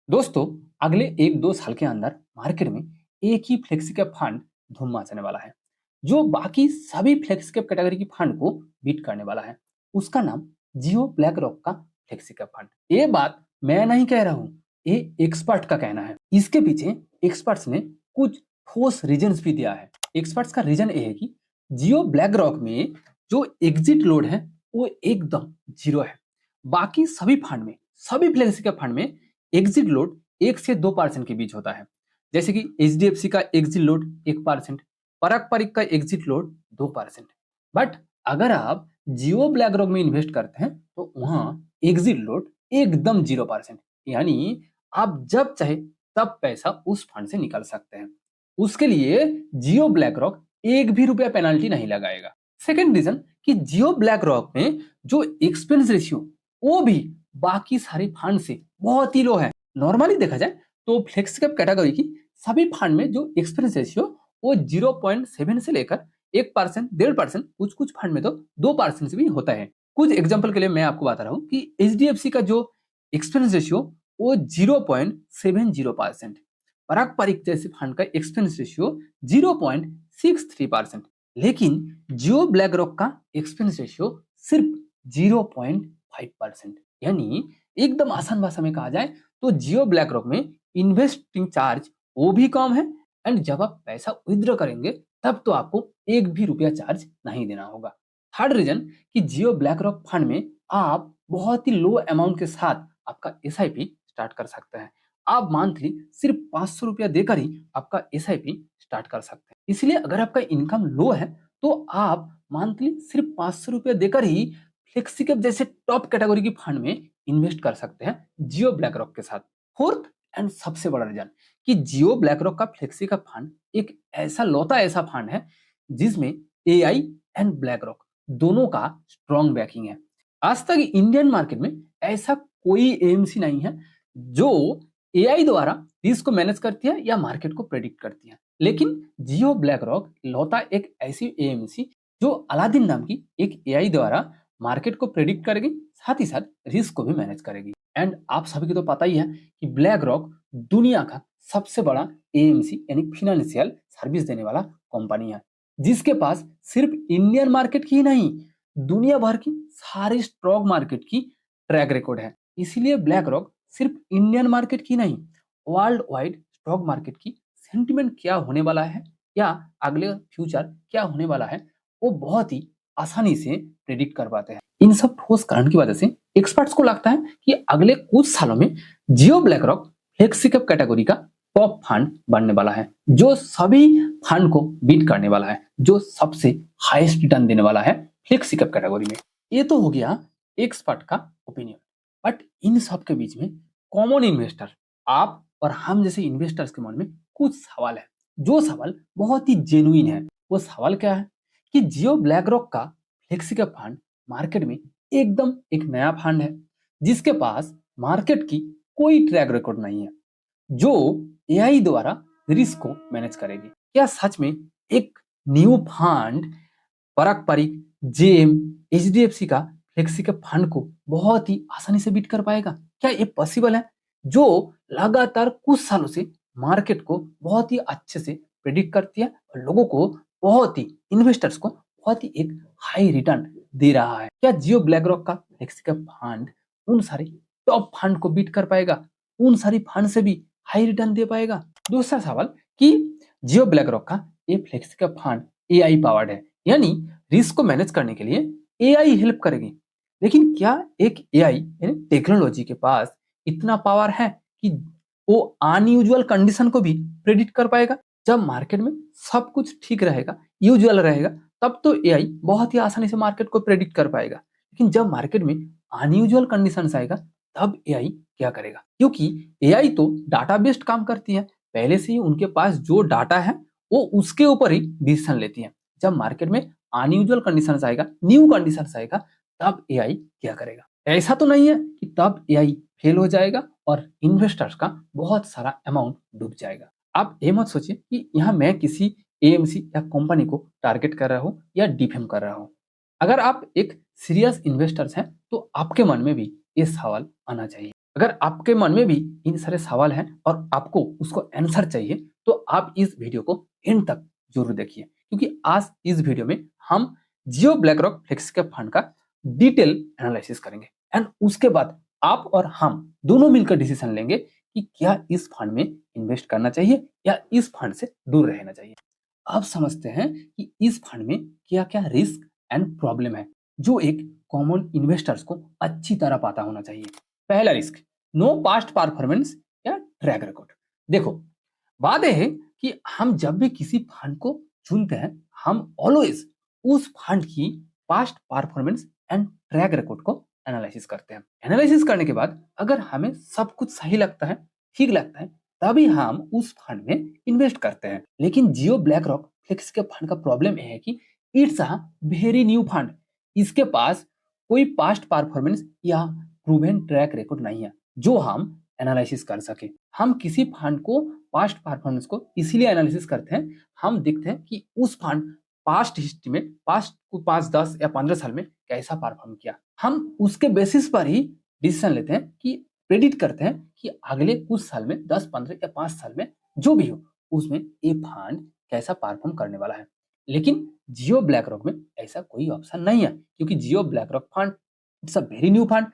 दोस्तों, अगले 1-2 साल के अंदर मार्केट में एक ही फ्लेक्सी कैप फंड धूम मचाने वाला है, जो बाकी सभी फ्लेक्सी कैप कैटेगरी की फंड को बीट करने वाला है। उसका नाम जियो ब्लैक रॉक का फ्लेक्सी कैप फंड। ये बात मैं नहीं कह रहा हूँ, ये एक्सपर्ट का कहना है। इसके पीछे एक्सपर्ट्स ने कुछ ठोस रीजंस भी दिया है। एक्सपर्ट्स का रीजन ये है कि जियो ब्लैक रॉक में जो एग्जिट लोड है वो एकदम जीरो है। बाकी सभी फंड में, सभी फ्लेक्सी कैप फंड में एग्जिट लोड 1 से 2% के बीच होता है। जैसे कि एचडीएफसी का एग्जिट लोड 1%, परक परिक का एग्जिट लोड 2%। बट अगर आप जियो ब्लैक रॉक में इन्वेस्ट करते हैं तो वहां एग्जिट लोड एकदम 0%, यानी आप जब चाहे तब पैसा उस फंड से निकाल सकते हैं। उसके लिए जियो ब्लैक रॉक एक भी रुपया पेनाल्टी नहीं लगाएगा। सेकेंड रीजन कि जियो ब्लैक रॉक में जो एक्सपेंस रेशियो वो भी बाकी सारे फंड से बहुत ही लो है। नॉर्मली देखा जाए तो फ्लेक्सी कैप कैटेगरी की सभी फंड में जो एक्सपेंस रेशियो वो 0.7 से लेकर 1%, 1.5%, कुछ कुछ फंड में तो 2% से भी होता है। कुछ एग्जांपल के लिए मैं आपको बता रहा हूँ कि एचडीएफसी का जो एक्सपेंस रेशियो वो 0.70%, पराग परिक जैसे फंड का एक्सपेंस रेशियो 0.63%, लेकिन जियो ब्लैक रॉक का एक्सपेंस रेशियो सिर्फ 0.5%। यानी एकदम आसान भाषा में कहा जाए तो जियो ब्लैक रॉक में इन्वेस्टिंग चार्ज वो भी कम है, एंड जब आप पैसा विड्रॉ करेंगे तब तो आपको एक भी रुपया चार्ज नहीं देना होगा। थर्ड रीजन कि जियो ब्लैक रॉक फंड में आप बहुत ही लो अमाउंट के साथ आपका एसआईपी स्टार्ट कर सकते हैं। आप मंथली सिर्फ 500 रुपया देकर ही आपका एसआईपी स्टार्ट कर सकते हैं। इसलिए अगर आपका इनकम लो है तो आप मंथली सिर्फ 500 रुपया देकर ही फ्लेक्सी कैप जैसे टॉप कैटेगरी की फंड में इन्वेस्ट कर सकते हैं जियो ब्लैक रॉक के साथ। फोर्थ एंड सबसे बड़ा रीजन कि जियो ब्लैक रॉक का फ्लेक्सी कैप फंड एक ऐसा फंड है जिसमें एआई एंड ब्लैक रॉक दोनों का स्ट्रॉन्ग बैकिंग है। आज तक इंडियन मार्केट में ऐसा कोई एएमसी नहीं है जो एआई द्वारा रिस्क को मैनेज करती है या मार्केट को प्रेडिक्ट करती है, लेकिन जियो ब्लैक रॉक लौता एक ऐसी एएमसी जो अलादीन नाम की एक एआई द्वारा मार्केट को प्रेडिक्ट करेगी, साथ ही साथ रिस्क को भी मैनेज करेगी। एंड आप सभी को तो पता ही है कि ब्लैक रॉक दुनिया का सबसे बड़ा एएमसी यानी फिनेंशियल सर्विस देने वाला कंपनी है, जिसके पास सिर्फ इंडियन मार्केट की ही नहीं, दुनिया भर की सारी स्टॉक मार्केट की ट्रैक रिकॉर्ड है। इसीलिए ब्लैक रॉक सिर्फ इंडियन मार्केट की नहीं, वर्ल्ड वाइड स्टॉक मार्केट की सेंटिमेंट क्या होने वाला है या अगले फ्यूचर क्या होने वाला है वो बहुत ही आसानी से प्रेडिक्ट कर पाते हैं। इन सब ठोस कारण की वजह से एक्सपर्ट्स को लगता है कि अगले कुछ सालों में Jio BlackRock flexi cap category का टॉप फंड बनने वाला है, जो सभी फंड को बीट करने वाला है, जो सबसे हाईएस्ट रिटर्न देने वाला है फ्लेक्सी कैप कैटेगरी में। ये तो हो गया एक्सपर्ट का ओपिनियन। बट इन सब के बीच में कॉमन इन्वेस्टर, आप और हम जैसे इन्वेस्टर्स के मन में कुछ सवाल है, जो सवाल बहुत ही जेन्युइन है। वो सवाल क्या है कि जियो ब्लैक रॉक का फ्लेक्सी कैप फंड मार्केट में एकदम एक नया फंड है, जिसके पास मार्केट की कोई ट्रैक रिकॉर्ड नहीं है, जो एआई द्वारा रिस्क को मैनेज करेगी। क्या सच में एक न्यू फंड परक परिक, जेएम, एचडीएफसी का फ्लेक्सी के फंड को बहुत ही आसानी से बीट कर पाएगा? क्या ये पॉसिबल है, जो लगातार कुछ सालों से मार्केट को बहुत ही अच्छे से प्रेडिक्ट करती है और लोगों को बहुत ही, इन्वेस्टर्स को बहुत ही एक हाई रिटर्न दे रहा है? क्या जियो ब्लैक रॉक का फ्लेक्सी का फंड उन सारे टॉप फंड को बीट कर पाएगा, उन सारी फंड से भी हाई रिटर्न दे पाएगा? दूसरा सवाल कि जियो ब्लैक रॉक का ये फ्लेक्सी का फंड एआई पावर्ड है, यानी रिस्क को मैनेज करने के लिए एआई हेल्प करेगी। लेकिन क्या एक एआई यानी टेक्नोलॉजी के पास इतना पावर है कि वो अनयूजुअल कंडीशन को भी प्रेडिक्ट कर पाएगा? जब मार्केट में सब कुछ ठीक रहेगा, यूजुअल रहेगा, तब तो एआई बहुत ही आसानी से मार्केट को प्रेडिक्ट कर पाएगा। लेकिन जब मार्केट में अनयूजुअल कंडीशंस आएगा तब एआई क्या करेगा? क्योंकि एआई तो डाटा बेस्ड काम करती है, पहले से ही उनके पास जो डाटा है वो उसके ऊपर ही डिसीजन लेती है। जब मार्केट में अनयूजुअल कंडीशंस आएगा, न्यू कंडीशंस आएगा, तब एआई क्या करेगा? ऐसा तो नहीं है कि तब एआई फेल हो जाएगा और इन्वेस्टर्स का बहुत सारा अमाउंट डूब जाएगा। आप ये मत सोचिए कि यहाँ मैं किसी एएमसी या कंपनी को टारगेट कर रहा हूँ या डिफेम कर रहा हूँ। अगर आप एक सीरियस इन्वेस्टर्स हैं तो आपके मन में भी ये सवाल आना चाहिए। अगर आपके मन में भी इन सारे सवाल हैं और आपको उसको आंसर चाहिए तो आप इस वीडियो को एंड तक जरूर देखिए, क्योंकि आज इस वीडियो में हम जियो ब्लैक रॉक फ्लेक्सी फंड का डिटेल एनालिसिस करेंगे एंड उसके बाद आप और हम दोनों मिलकर डिसीजन लेंगे कि क्या इस फंड में इन्वेस्ट करना चाहिए या इस फंड से दूर रहना चाहिए। अब समझते हैं कि इस फंड में क्या क्या रिस्क एंड प्रॉब्लम है जो एक कॉमन इन्वेस्टर्स को अच्छी तरह पता होना चाहिए। पहला रिस्क, नो पास्ट परफॉर्मेंस या ट्रैक रिकॉर्ड। देखो, बात यह है कि हम जब भी किसी फंड को चुनते हैं हम ऑलवेज उस फंड की past performance and track record को एनालिसिस करते हैं। एनालिसिस करने के बाद अगर हमें सब कुछ सही लगता है, ठीक लगता है, तभी हम उस फंड में इन्वेस्ट करते हैं। लेकिन जियो ब्लैक रॉक फ्लेक्स के फंड का प्रॉब्लम यह है कि it's a very new fund. इसके पास कोई पास्ट परफॉर्मेंस या प्रूवन ट्रैक रिकॉर्ड नहीं है जो हम एनालिसिस कर सके। हम किसी फंड को पास्ट परफॉर्मेंस को इसीलिए एनालिसिस करते हैं, हम देखते हैं कि उस फंड पास्ट हिस्ट्री में पास्ट 5, 10 या 15 साल में कैसा परफॉर्म किया। हम उसके बेसिस पर ही डिसीजन लेते हैं कि प्रेडिक्ट करते हैं कि अगले कुछ साल में 10, 15 या 5 साल में जो भी हो उसमें ये फंड कैसा परफॉर्म करने वाला है। लेकिन जियो ब्लैक रॉक में ऐसा कोई ऑप्शन नहीं है, क्योंकि Jio BlackRock fund it's a very new fund.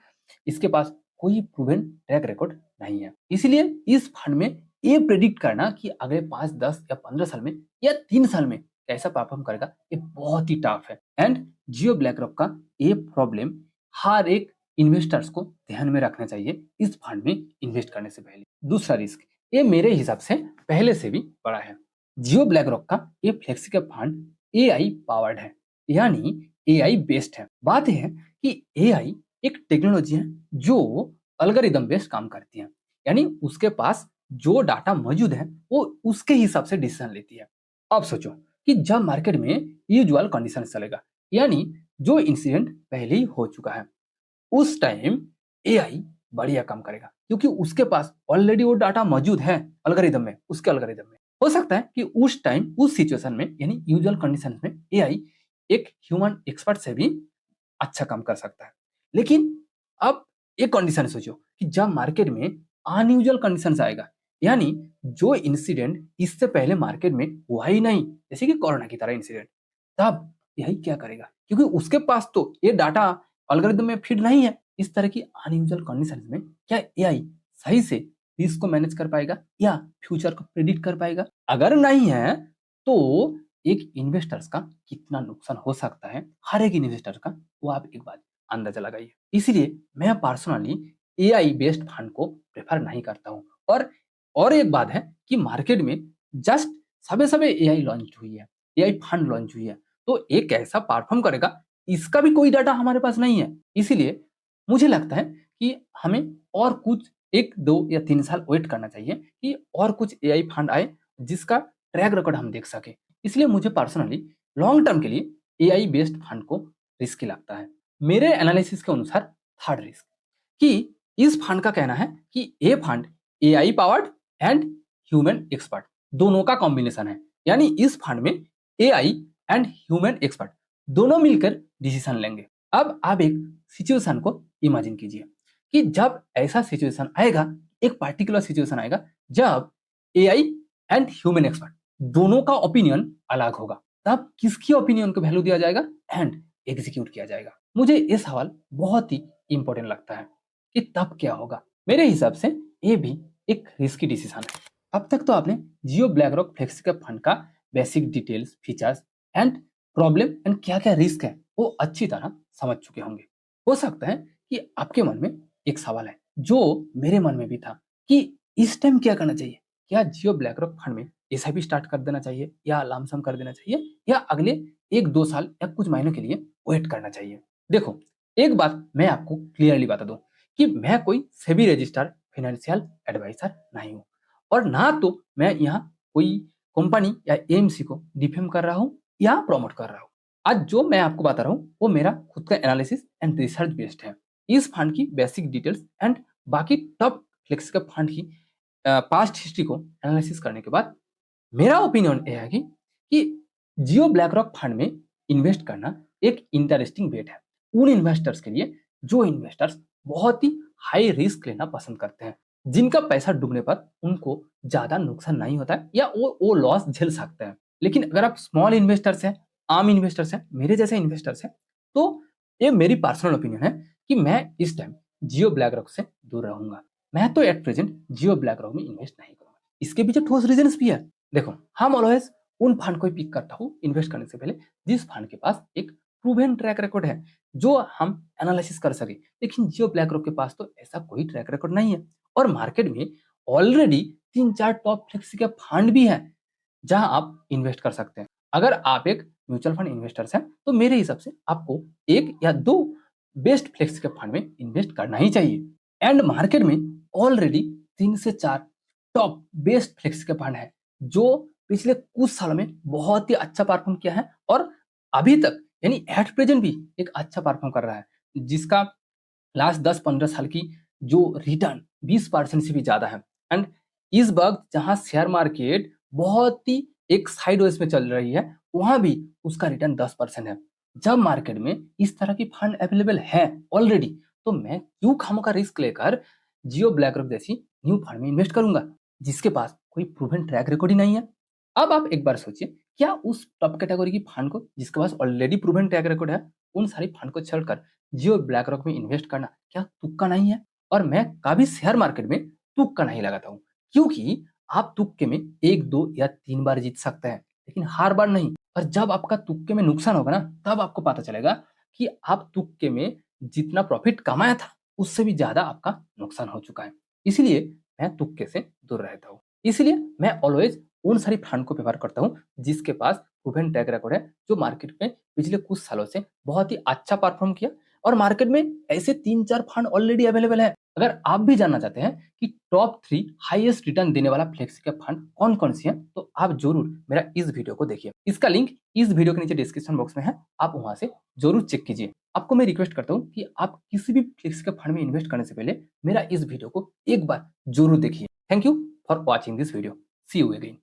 इसके पास कोई प्रूवन ट्रैक रिकॉर्ड नहीं है। इसलिए इस फंड में ये प्रेडिक्ट करना कि अगले 5, 10 या 15 साल में या 3 साल में कैसा परफॉर्म करेगा ये बहुत ही टफ है। एंड जियो ब्लैक रॉक का ये प्रॉब्लम हर एक इन्वेस्टर्स को ध्यान में रखना चाहिए इस फंड में इन्वेस्ट करने से पहले। दूसरा रिस्क, ये मेरे हिसाब से पहले से भी बड़ा है। जियो ब्लैक रॉक का ये फ्लेक्सी का फंड एआई पावर्ड है, यानी एआई बेस्ड है। बात यह है कि एआई एक टेक्नोलॉजी है जो अल्गोरिदम बेस्ड काम करती है, यानी उसके पास जो डाटा मौजूद है वो उसके हिसाब से डिसीजन लेती है। अब सोचो कि जब मार्केट में यूजुअल कंडीशन चलेगा, यानी जो इंसिडेंट पहले ही हो चुका है, उस टाइम एआई बढ़िया काम करेगा क्योंकि उसके पास ऑलरेडी वो डाटा मौजूद है एल्गोरिदम में, उसके एल्गोरिदम में। हो सकता है कि उस टाइम उस सिचुएशन में यानी यूजुअल कंडीशन में एआई एक ह्यूमन एक्सपर्ट से भी अच्छा काम कर सकता है। लेकिन अब एक कंडीशन सोचो कि जब मार्केट में अनयूजुअल कंडीशंस आएगा, यानी जो इंसिडेंट इससे पहले मार्केट में हुआ ही नहीं, जैसे कि कोरोना की तरह इंसिडेंट, तब यही क्या करेगा क्योंकि उसके पास तो ये डाटा एल्गोरिदम में फिट नहीं है। इस तरह की अनयूजुअल कंडीशंस में क्या एआई सही से रिस्क को मैनेज कर पाएगा या फ्यूचर को प्रिडिक्ट कर पाएगा? अगर नहीं है तो एक इन्वेस्टर्स का कितना नुकसान हो सकता है, हर एक इन्वेस्टर का, वो आप एक बार अंदाजा लगाइए। इसलिए मैं पर्सनली एआई बेस्ड फंड को प्रेफर नहीं करता हूँ। और एक बात है कि मार्केट में जस्ट सबे सबे एआई लॉन्च हुई है, एआई फंड लॉन्च हुई है, तो ये कैसा परफॉर्म करेगा इसका भी कोई डाटा हमारे पास नहीं है। इसलिए मुझे लगता है कि हमें और कुछ 1, 2 या 3 साल वेट करना चाहिए कि और कुछ एआई फंड आए जिसका ट्रैक रिकॉर्ड हम देख सके। इसलिए मुझे पर्सनली लॉन्ग टर्म के लिए एआई बेस्ड फंड को रिस्की लगता है। मेरे एनालिसिस के अनुसार थर्ड रिस्क, कि इस फंड का कहना है कि ये fund AI powered and human expert दोनों का कॉम्बिनेशन है, यानी इस फंड में एआई एंड ह्यूमन एक्सपर्ट दोनों मिलकर डिसीजन लेंगे। अब आप एक सिचुएशन को इमेजिन कीजिए कि जब ऐसा सिचुएशन आएगा, एक पर्टिकुलर सिचुएशन आएगा जब एआई एंड ह्यूमन एक्सपर्ट दोनों का ओपिनियन अलग होगा, तब किसकी ओपिनियन को वैल्यू दिया जाएगा एंड एग्जीक्यूट किया जाएगा? मुझे ये सवाल बहुत ही इंपॉर्टेंट लगता है कि तब क्या होगा। मेरे हिसाब से ये भी एक रिस्की डिसीजन है। अब तक तो आपने जियो ब्लैक रॉक फ्लेक्सी फंड का basic details, features and problem and क्या क्या रिस्क है वो अच्छी तरह समझ चुके होंगे। हो सकता है कि आपके मन में एक सवाल है जो मेरे मन में भी था कि इस टाइम क्या करना चाहिए, क्या जियो ब्लैक रॉक फंड में एसआईपी स्टार्ट कर देना चाहिए या लमसम कर देना चाहिए या अगले 1, 2 साल या कुछ महीनों के लिए वेट करना चाहिए? देखो, एक बात मैं आपको क्लियरली बता दूं कि मैं कोई सेबी रजिस्टर्ड फाइनेंशियल एडवाइजर नहीं हूँ और ना तो मैं यहाँ कोई कंपनी या एएमसी को डिफेम कर रहा हूँ या प्रमोट कर रहा हूँ। आज जो मैं आपको बता रहा हूँ वो मेरा खुद का एनालिसिस एंड रिसर्च बेस्ड है। इस फंड की बेसिक डिटेल्स एंड बाकी टॉप फ्लेक्स का फंड की पास्ट हिस्ट्री को एनालिसिस करने के बाद मेरा ओपिनियन यह है कि जियो ब्लैक रॉक फंड में इन्वेस्ट करना एक इंटरेस्टिंग बेट है उन इन्वेस्टर्स के लिए जो इन्वेस्टर्स बहुत ही हाई रिस्क लेना पसंद करते हैं, जिनका पैसा डूबने पर उनको ज़्यादा नुकसान नहीं होता है या वो लॉस झेल सकते हैं। लेकिन अगर आप स्मॉल इन्वेस्टर्स हैं, आम इन्वेस्टर्स हैं, मेरे जैसे इन्वेस्टर्स हैं, तो ये मेरी पर्सनल ओपिनियन है कि मैं इस टाइम जियो ब्लैकरॉक से दूर रहूँगा। मैं तो एट प्रेज़ेंट जियो ब्लैकरॉक में इन्वेस्ट नहीं करूँगा। इसके पीछे ठोस रीज़न्स भी है। देखो, हम ऑलवेज़ उन फंड को ही पिक करता हूँ इन्वेस्ट करने से पहले, जिस फंड के पास एक प्रूवन ट्रैक रिकॉर्ड है, जो हम एनालिसिस कर सकें। लेकिन जियो ब्लैकरॉक के पास तो ऐसा कोई ट्रैक रिकॉर्ड नहीं है और मार्केट में ऑलरेडी 3-4 टॉप फ्लेक्सी के फंड भी हैं, जहां आप इन्वेस्ट कर सकते हैं। अगर आप एक म्यूचुअल फंड इन्वेस्टर्स हैं, तो मेरे हिसाब से आपको 1 या 2 बेस्ट फ्लेक्सी के फंड में इन्वेस्ट करना ही चाहिए। एंड मार्केट में ऑलरेडी 3 से 4 टॉप बेस्ट फ्लेक्सी के फंड है, जो पिछले कुछ सालों में बहुत ही अच्छा परफॉर्म किया है और अभी तक यानी एट प्रेजेंट भी एक अच्छा परफॉर्म कर रहा है, जिसका लास्ट 10-15 साल की जो रिटर्न 20% से भी ज्यादा है। एंड इस वक्त जहां शेयर मार्केट बहुत ही एक साइडवेज में चल रही है, वहां भी उसका रिटर्न 10% है। जब मार्केट में इस तरह की फंड अवेलेबल है ऑलरेडी, तो मैं क्यों खामों का रिस्क लेकर जियो ब्लैकरॉक जैसी न्यू फंड में इन्वेस्ट करूंगा, जिसके पास कोई प्रूवन ट्रैक रिकॉर्ड ही नहीं है। अब आप एक बार सोचिए, क्या उस टॉप कैटेगरी की फंड को, जिसके पास ऑलरेडी प्रूवन ट्रैक रिकॉर्ड है, उन सारी फंड को छोड़कर जियो ब्लैकरॉक में इन्वेस्ट करना क्या तुक्का नहीं है? और मैं कभी शेयर मार्केट में तुक्का नहीं लगाता हूँ, क्योंकि आप तुक्के में 1, 2 या 3 बार जीत सकते हैं, लेकिन हर बार नहीं। और जब आपका तुक्के में नुकसान होगा ना, तब आपको पता चलेगा कि आप तुक्के में जितना प्रॉफिट कमाया था, उससे भी ज़्यादा आपका नुकसान हो चुका है। इसलिए मैं तुक्के से दूर रहता हूँ। इसलिए मैं ऑलवेज उन सारी फंड को प्रेफर करता हूँ, जिसके पास प्रूवन ट्रैक रिकॉर्ड है, जो मार्केट में पिछले कुछ सालों से बहुत ही अच्छा परफॉर्म किया। और मार्केट में ऐसे 3-4 फंड ऑलरेडी अवेलेबल है। अगर आप भी जानना चाहते हैं कि टॉप 3 हाईएस्ट रिटर्न देने वाला फ्लेक्सी के फंड कौन-कौन सी हैं, तो आप जरूर मेरा इस वीडियो को देखिए। इसका लिंक इस वीडियो के नीचे डिस्क्रिप्शन बॉक्स में है, आप वहां से जरूर चेक कीजिए। आपको मैं रिक्वेस्ट करता हूँ कि आप किसी भी फ्लेक्सी के फंड में इन्वेस्ट करने से पहले मेरा इस वीडियो को एक बार जरूर देखिए। Thank you for watching this video. See you again.